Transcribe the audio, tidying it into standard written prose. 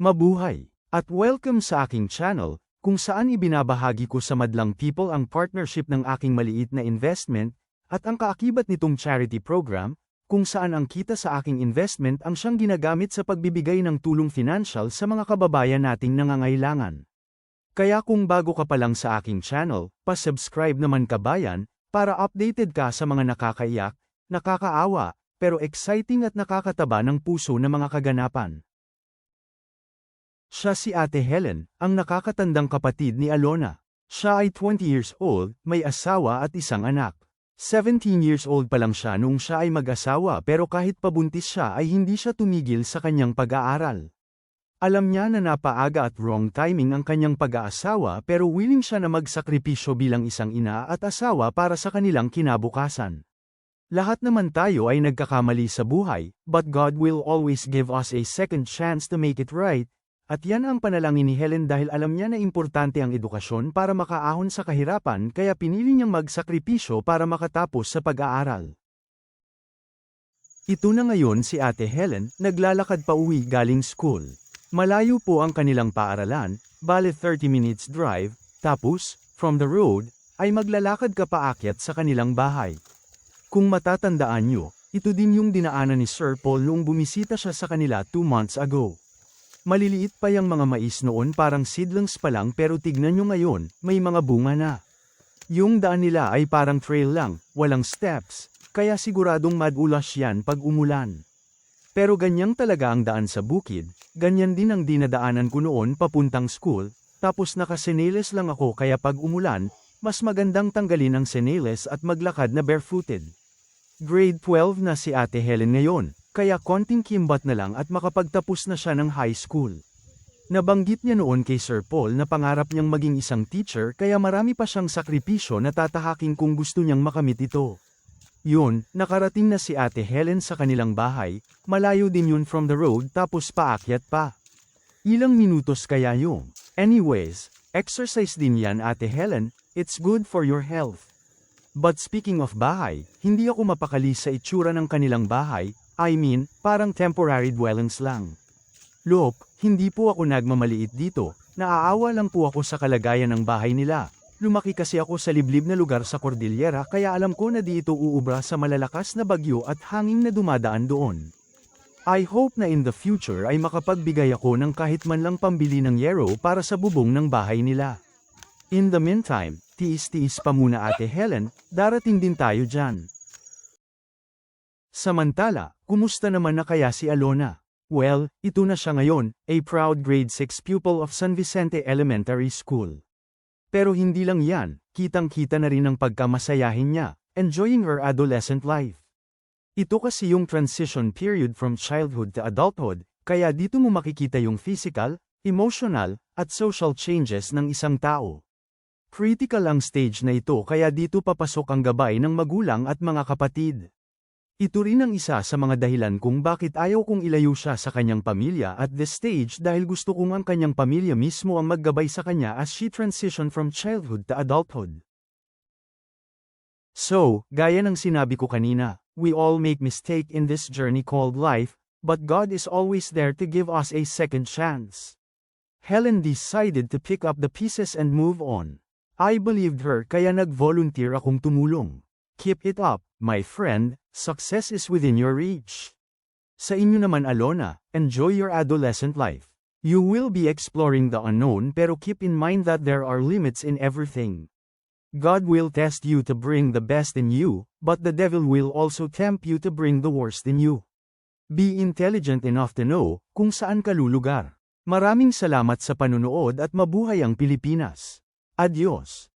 Mabuhay! At welcome sa aking channel, kung saan ibinabahagi ko sa madlang people ang partnership ng aking maliit na investment, at ang kaakibat nitong charity program, kung saan ang kita sa aking investment ang siyang ginagamit sa pagbibigay ng tulong financial sa mga kababayan nating nangangailangan. Kaya kung bago ka pa lang sa aking channel, pa-subscribe naman kabayan, para updated ka sa mga nakakaiyak, nakakaawa, pero exciting at nakakataba ng puso na mga kaganapan. Siya si Ate Helen, ang nakakatandang kapatid ni Alona. Siya ay 20 years old, may asawa at isang anak. 17 years old pa lang siya noong siya ay mag-asawa pero kahit pabuntis siya ay hindi siya tumigil sa kanyang pag-aaral. Alam niya na napaaga at wrong timing ang kanyang pag-aasawa pero willing siya na magsakripisyo bilang isang ina at asawa para sa kanilang kinabukasan. Lahat naman tayo ay nagkakamali sa buhay, but God will always give us a second chance to make it right. At yan ang panalangin ni Helen dahil alam niya na importante ang edukasyon para makaahon sa kahirapan kaya pinili niyang magsakripisyo para makatapos sa pag-aaral. Ito na ngayon si Ate Helen, naglalakad pa uwi galing school. Malayo po ang kanilang paaralan, bale 30 minutes drive, tapos, from the road, ay maglalakad ka paakyat sa kanilang bahay. Kung matatandaan nyo, ito din yung dinaanan ni Sir Paul noong bumisita siya sa kanila 2 months ago. Maliliit pa yung mga mais noon parang seedlings pa lang pero tignan nyo ngayon, may mga bunga na. Yung daan nila ay parang trail lang, walang steps, kaya siguradong madulas yan pag umulan. Pero ganyang talaga ang daan sa bukid, ganyan din ang dinadaanan ko noon papuntang school, tapos nakaseneles lang ako kaya pag umulan, mas magandang tanggalin ang seneles at maglakad na barefooted. Grade 12 na si Ate Helen ngayon. Kaya konting kimbat na lang at makapagtapos na siya ng high school. Nabanggit niya noon kay Sir Paul na pangarap niyang maging isang teacher kaya marami pa siyang sakripisyo na tatahaking kung gusto niyang makamit ito. Yun, nakarating na si Ate Helen sa kanilang bahay, malayo din yun from the road tapos paakyat pa. Ilang minutos kaya yung. Anyways, exercise din yan Ate Helen, it's good for your health. But speaking of bahay, hindi ako mapakali sa itsura ng kanilang bahay. I mean, parang temporary dwellings lang. Look, hindi po ako nagmamaliit dito, naaawa lang po ako sa kalagayan ng bahay nila. Lumaki kasi ako sa liblib na lugar sa Cordillera kaya alam ko na di ito uubra sa malalakas na bagyo at hangin na dumadaan doon. I hope na in the future ay makapagbigay ako ng kahit man lang pambili ng yero para sa bubong ng bahay nila. In the meantime, tiis-tiis pa muna Ate Helen, darating din tayo dyan. Samantala, kumusta naman na kaya si Alona? Well, ito na siya ngayon, a proud grade 6 pupil of San Vicente Elementary School. Pero hindi lang yan, kitang-kita na rin ang pagkamasayahin niya, enjoying her adolescent life. Ito kasi yung transition period from childhood to adulthood, kaya dito mo makikita yung physical, emotional, at social changes ng isang tao. Critical ang stage na ito kaya dito papasok ang gabay ng magulang at mga kapatid. Ito rin ang isa sa mga dahilan kung bakit ayaw kong ilayo siya sa kanyang pamilya at this stage dahil gusto kong ang kanyang pamilya mismo ang maggabay sa kanya as she transitioned from childhood to adulthood. So, gaya ng sinabi ko kanina, we all make mistake in this journey called life, but God is always there to give us a second chance. Helen decided to pick up the pieces and move on. I believed her kaya nag-volunteer akong tumulong. Keep it up, my friend. Success is within your reach. Sa inyo naman Alona, enjoy your adolescent life. You will be exploring the unknown pero keep in mind that there are limits in everything. God will test you to bring the best in you, but the devil will also tempt you to bring the worst in you. Be intelligent enough to know kung saan ka lulugar. Maraming salamat sa panunood at mabuhay ang Pilipinas. Adios.